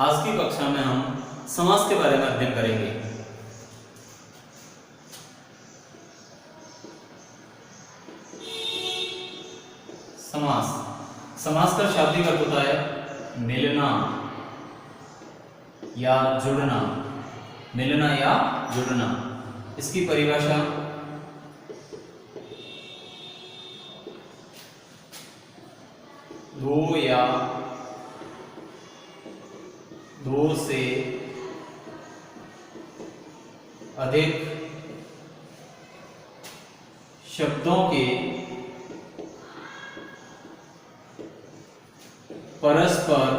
आज की कक्षा में हम समास के बारे में अध्ययन करेंगे। समास समास का शाब्दिक अर्थ होता है मिलना या जुड़ना। मिलना या जुड़ना। इसकी परिभाषा दो या दो से अधिक शब्दों के परस्पर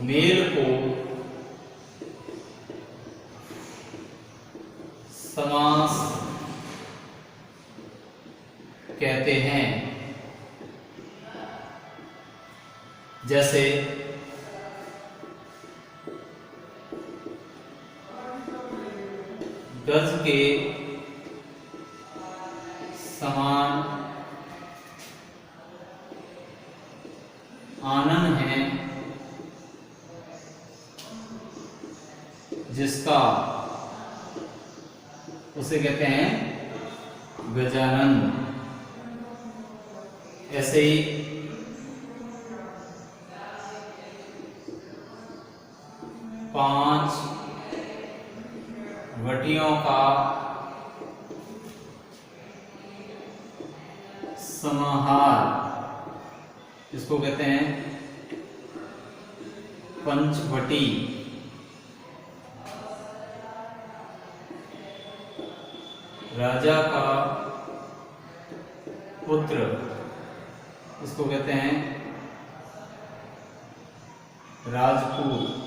मेल को समास कहते हैं। जैसे गज के समान आनन है जिसका उसे कहते हैं गजानन। ऐसे ही पांच वटियों का समाहार, इसको कहते हैं पंचवटी। राजा का पुत्र, इसको कहते हैं राजपूत।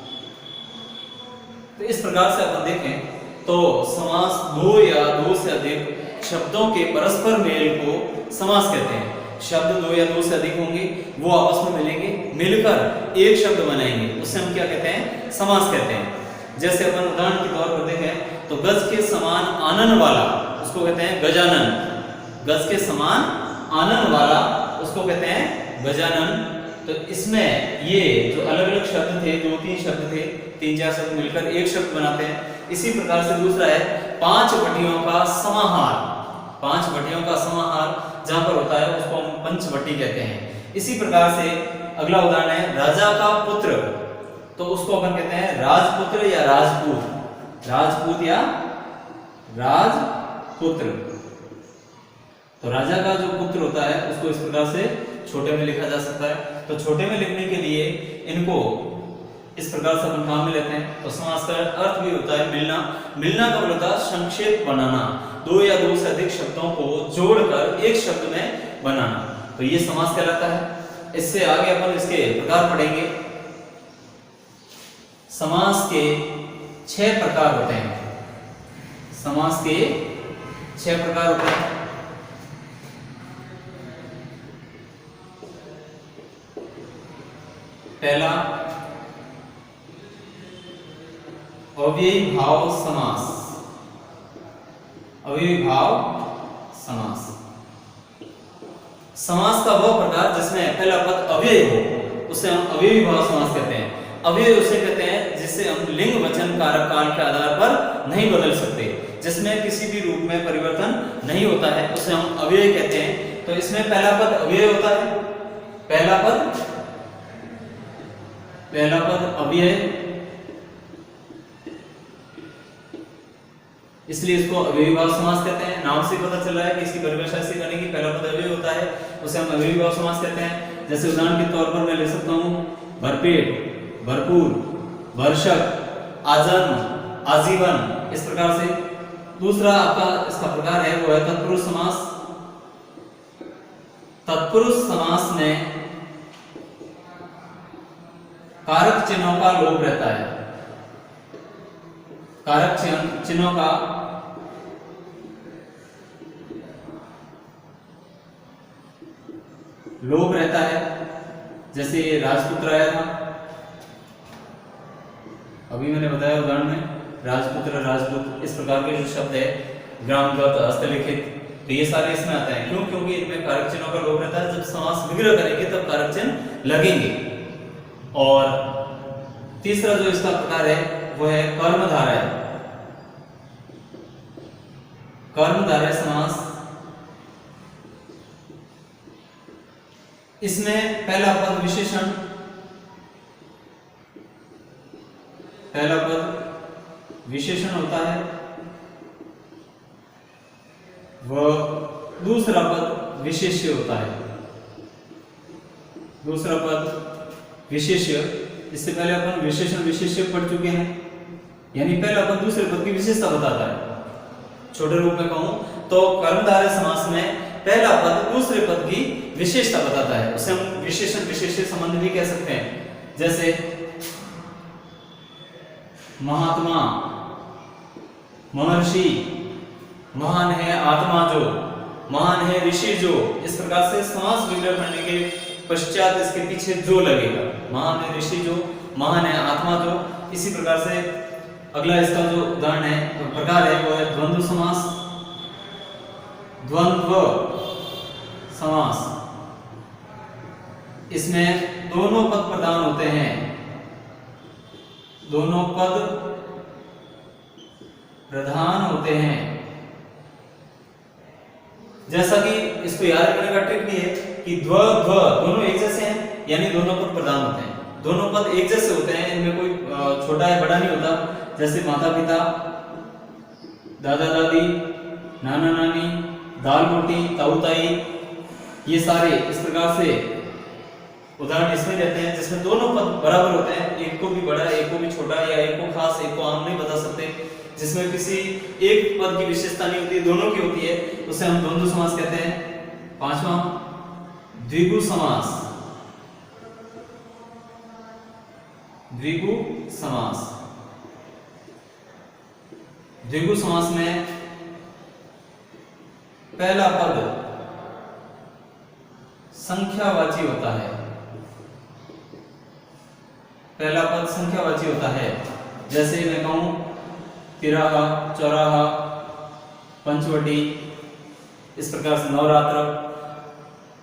तो इस प्रकार से अपन देखें तो समास दो या दो से अधिक शब्दों के परस्पर मेल को समास कहते हैं। शब्द दो या दो से अधिक होंगे, वो आपस में मिलेंगे, मिलकर एक शब्द बनाएंगे, उससे हम क्या कहते हैं? समास कहते हैं। जैसे अपन उदाहरण के तौर पर देखें तो गज के समान आनन वाला, उसको कहते हैं गजानन। गज के समान आनन वाला, उसको कहते हैं गजानन। तो इसमें ये जो अलग अलग शब्द थे, दो तीन शब्द थे, तीन चार शब्द मिलकर एक शब्द बनाते हैं। इसी प्रकार से दूसरा है पांच वटियों का समाहार। पांच वटियों का समाहार जहां पर होता है उसको हम पंचवटी कहते हैं। इसी प्रकार से अगला उदाहरण है राजा का पुत्र, तो उसको अपन कहते हैं राजपुत्र या राजपूत। राजपूत या राजपुत्र। तो राजा का जो पुत्र होता है उसको इस प्रकार से छोटे में लिखा जा सकता है। तो छोटे में लिखने के लिए इनको इस प्रकार से अपन काम में लेते हैं। तो समास का अर्थ भी होता है मिलना। मिलना का मतलब होता है संक्षेप बनाना, दो या दो से अधिक शब्दों को जोड़कर एक शब्द में बनाना। तो ये समास कहलाता है। इससे आगे अपन इसके प्रकार पढ़ेंगे। समास के 6 प्रकार होते हैं। समास के 6 प्रकार होते हैं। पहला अव्ययी भाव समास। अव्ययी भाव समास। समास का वह प्रकार जिसमें पहला पद अव्यय हो, उसे हम अव्ययी भाव समास कहते हैं। अव्यय उसे कहते हैं जिससे हम लिंग वचन कारक काल के आधार पर नहीं बदल सकते, जिसमें किसी भी रूप में परिवर्तन नहीं होता है, उसे हम अव्यय कहते हैं। तो इसमें पहला पद अव्यय होता है। पहला पद अव्यय, इसलिए इसको अव्ययी भाव समास कहते हैं। नाम से पता चल रहा है कि इसकी परिभाषा ऐसे करने की, पहला पद अव्यय होता है, उसे हम अव्ययी भाव समास कहते हैं। जैसे उदाहरण के तौर पर मैं ले सकता हूं भरपेट, भरपूर, भरसक, आजन्म, आजीवन, इस प्रकार से। दूसरा आपका इसका प्रकार है वो है तत्पुरुष समास। तत्पुरुष समास में कारक चिन्हों का लोप रहता है। कारक चिन्हों का लोप रहता है। जैसे राजपुत्र आया था, अभी मैंने बताया उदाहरण में राजपुत्र, राजपूत, इस प्रकार के जो शब्द है ग्रामगत, हस्तलिखित, तो ये सारे इसमें आते हैं। क्यों? क्योंकि इनमें कारक चिन्हों का लोप रहता है। जब समास विग्रह करेंगे तब कारक चिन्ह लगेंगे। और तीसरा जो इसका प्रकार है वो है कर्मधारय। कर्मधारय समास, इसमें पहला पद विशेषण, पहला पद विशेषण होता है व दूसरा पद विशेष्य होता है। दूसरा पद विशेष्य, इससे पहले अपन विशेषण विशेष्य पढ़ चुके हैं, यानी पहला पद दूसरे पद की विशेषता बताता है। छोटे रूप में कहूं तो कर्मधारय समास में पहला पद दूसरे पद की विशेषता बताता है, उसे हम विशेषण विशेष्य संबंध भी कह सकते हैं। जैसे महात्मा, महर्षि, महान है आत्मा जो, महान है ऋषि जो, इस प्रकार से समास विग्रह करने के पश्चात इसके पीछे जो लगेगा। महान है ऋषि जो, महान है आत्मा जो। इसी प्रकार से अगला इसका जो उदाहरण है तो प्रकार है वो है द्वंद्व समास। द्वंद्व समास, इसमें दोनों पद प्रधान होते हैं, दोनों पद प्रधान होते हैं। जैसा कि इसको याद रखने का ट्रिक भी है कि द्व ध्व दोनों एक जैसे हैं, यानी दोनों पद प्रधान होते हैं। दोनों पद एक जैसे होते हैं, इनमें कोई छोटा या बड़ा नहीं होता। जैसे माता पिता, दादा दादी, नाना नानी, दाल रोटी, ताऊ ताई, ये सारे इस प्रकार से उदाहरण इसमें रहते हैं जिसमें दोनों पद बराबर होते हैं। एक को भी बड़ा, एक को भी छोटा, या एक को खास, एक को आम नहीं बता सकते। जिसमें किसी एक पद की विशेषता नहीं होती, दोनों की होती है, उसे हम द्वंद्व समास कहते हैं। पांचवा द्विगु समास। द्विगु समास, द्विगु समास में पहला पद संख्यावाची होता है। पहला पद संख्यावाची होता है। जैसे मैं कहूं तिराहा, चौराहा, पंचवटी, इस प्रकार से नवरात्र।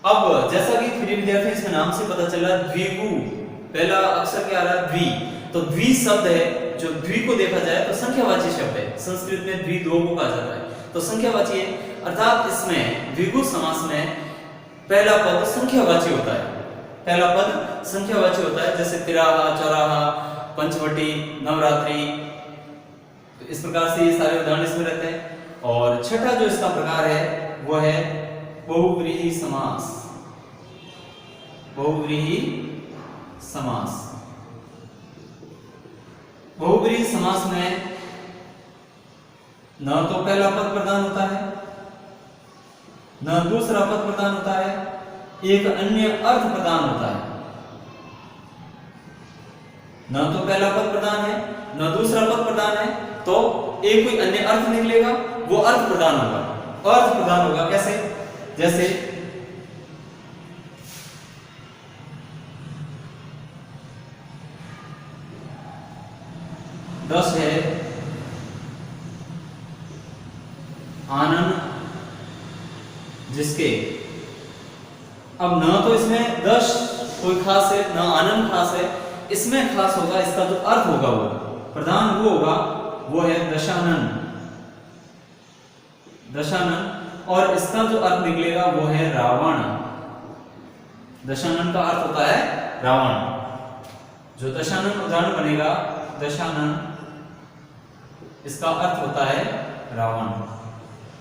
अब जैसा कि प्रिय विद्यार्थी इसमें नाम से पता चला द्विगु, पहला अक्षर क्या आ रहा है? द्वि। तो द्वि शब्द है, जो द्वि को देखा जाए तो संख्यावाची शब्द है। संस्कृत में द्वि दो को कहा जाता है, तो संख्यावाची है। अर्थात इसमें द्विगु समास में पहला पद संख्यावाची होता है। पहला पद संख्यावाची होता है, जैसे तिराहा, चौराहा, पंचवटी, नवरात्रि। तो इस प्रकार से ये सारे उदाहरण इसमें रहते हैं। और छठा जो इसका प्रकार है वो है बहुव्रीहि समास। बहुव्रीहि समास, बहुव्रीहि समास में न तो पहला पद प्रधान होता है, न दूसरा पद प्रधान होता है, एक अन्य अर्थ प्रदान होता है। न तो पहला पद प्रदान है, न दूसरा पद प्रदान है, तो एक कोई अन्य अर्थ निकलेगा, वो अर्थ प्रदान होगा। अर्थ प्रदान होगा कैसे? जैसे 10 है आनंद जिसके। अब न तो इसमें 10 कोई खास है, न आनंद खास है। इसमें खास होगा, इसका जो अर्थ होगा वो प्रधान वो होगा, वो है दशानन। दशानन, और इसका जो अर्थ निकलेगा वो है रावण। दशानन का अर्थ होता है रावण। जो दशानन उदाहरण बनेगा, दशानन, इसका अर्थ होता है रावण।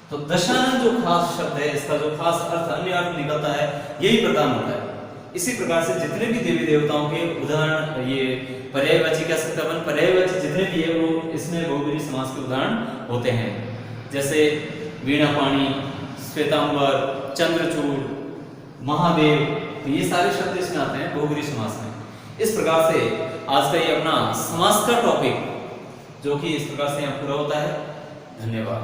तो दशानन जो खास शब्द है, इसका जो खास अर्थ, अन्य अर्थ निकलता है, यही प्रधान होता है। इसी प्रकार से जितने भी देवी देवताओं के उदाहरण, ये पर्यायवाची कह सकते हैं अपन, पर्यायवाची जितने भी है वो इसमें बहुव्रीहि समास के उदाहरण होते हैं। जैसे वीणापाणी, श्वेतांबर, चंद्रचूड़, महादेव, तो ये सारे शब्द इसमें आते हैं बहुव्रीहि समास में। इस प्रकार से आज का ये अपना समास का टॉपिक जो कि इस प्रकार से यहाँ पूरा होता है। धन्यवाद।